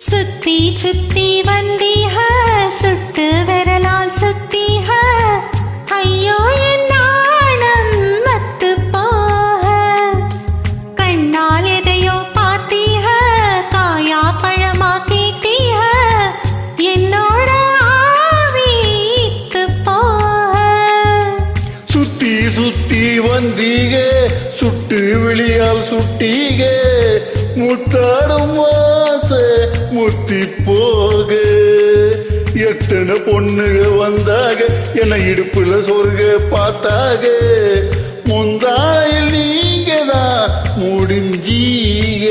சுத்தி சுத்தி வந்தீக சுட்டு விரலால் சுத்தீக ஐயோ என் நாணம் மத்து போக கண்ணால் எதையோ பார்த்தீக காயா பழமா கேட்டீக என்னோட ஆவித்து போக சுத்தி சுத்தி வந்தீக சுட்டு வெளியால் சுட்டீக முத்தாடும் முத்தி போக எத்தனை பொண்ணுக வந்தாக என இடுப்புல சொர்க பார்த்தாக முந்தாயில் நீங்க தான் முடிஞ்சீங்க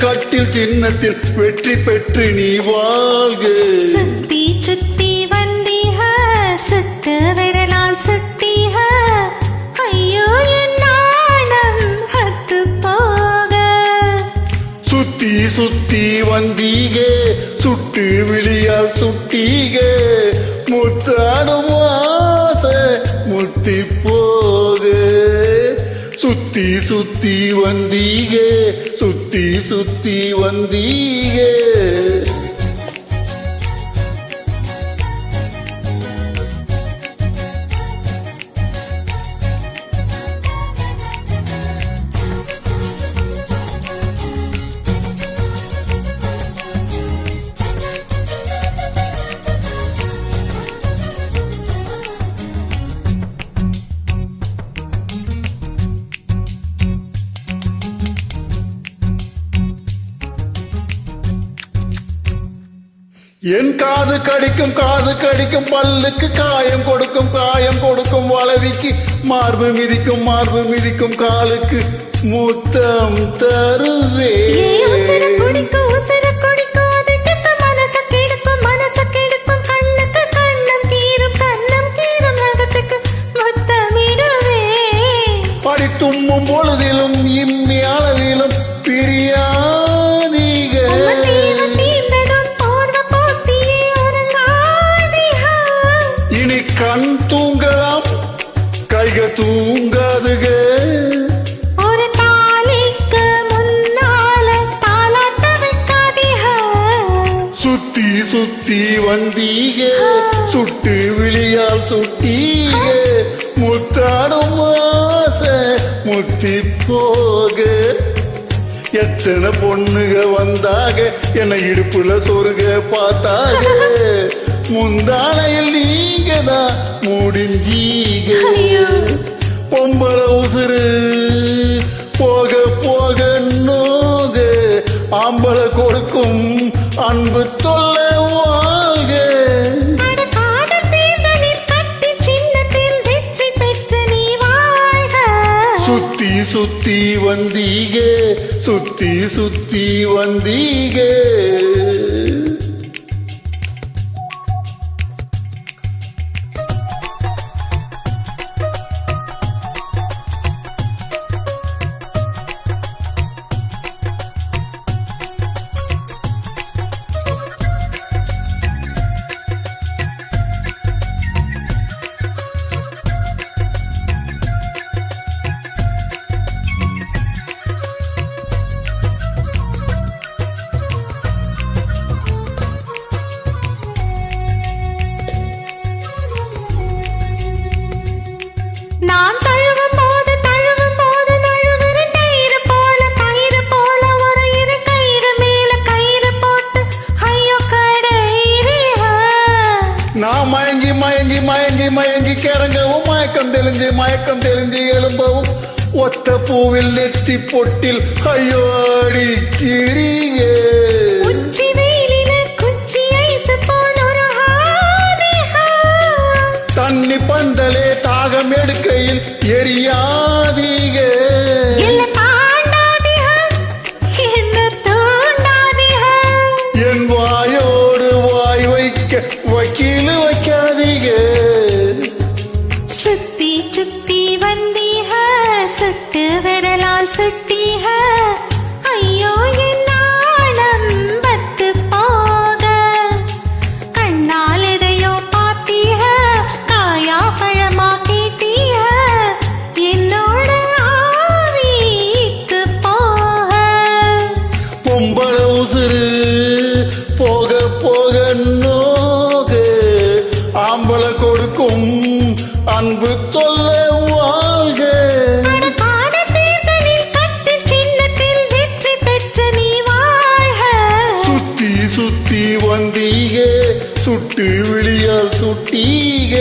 கட்டில் சின்னத்தில் வெற்றி பெற்று நீ வாழ்க சுத்தி சுத்தி வந்தீக சுட்டு விரலால் சுட்டீக ஐயோ என் நாணம் ஹத்து போக சுத்தி சுத்தி வந்தீக சுட்டு விழியால் சுட்டீக முத்தாடும் ஆசை முத்தி போக சுத்தி சுத்தி வந்தீக சுத்தி சுத்தி வந்தீக என் காது கடிக்கும் பல்லுக்கு காயம் கொடுக்கும் வளவிக்கு மார்பு மிதிக்கும் காலுக்கு முத்தம் தருவே படித்தும்மும் பொழுதிலும் இம்மி அளவிலும் பிரியா கண் தூங்கலாம் கைக தூங்காதுக ஒரு தாலிக்கு முன்னால தாலாட்ட வைக்காதீக சுத்தி சுத்தி வந்தீக சுட்டு விழியால் சுட்டீக முத்தாடும் ஆசை முத்தி போக எத்தனை பொண்ணுக வந்தாக என்னை இடுப்புல சொருக பார்த்தாக முந்தானையில் நீங்க தான் முடிஞ்சீங்க பொம்பளை உசுறு போக போக நோக ஆம்பளை கொடுக்கும் அன்பு தொல்ல வாழ்க சுத்தி சுத்தி வந்தீக சுத்தி சுத்தி வந்தீக மயங்கி கிறங்கவும் மயக்கம் தெளிஞ்சு எழும்பவும் ஒத்த பூவில் நெத்தி பொட்டில் ஐயோ அடிக்கிறீங்க தண்ணி பந்தலே தாகம் எடுக்கையில் எரியாதீங்க என் வாயோடு வாய் வைக்க வக்கீல் வைக்க வந்தீக சுத்தி சுத்தி வந்தீக சுட்டு விரலால் சுட்டீக ஐயோ என் நாணம் பட்டு போக கண்ணால் எதையோ பார்த்தீக காயா பழமா கேட்டீக என்னோட ஆவிக்கு போக பொம்பள உசுறு போக போக நோக ஆம்பளை கொடுக்கும் அன்பு தொல்ல வாழ்க நடக்காத தேர்தலில் கட்டு சின்னத்தில் வெற்றி பெற்று நீ வாழ்க சுத்தி சுத்தி வந்தீக சுட்டு விழியால் சுட்டீக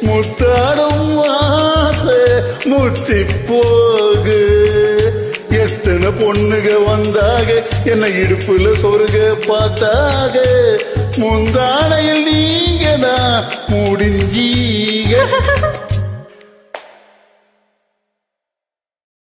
முத்தாடும் ஆசை முத்தி போக எத்தனை பொண்ணுக வந்தாக என்ன இடுப்புல சொருக பார்த்தாக முந்தானையில் நீங்க தான் முடிஞ்சீக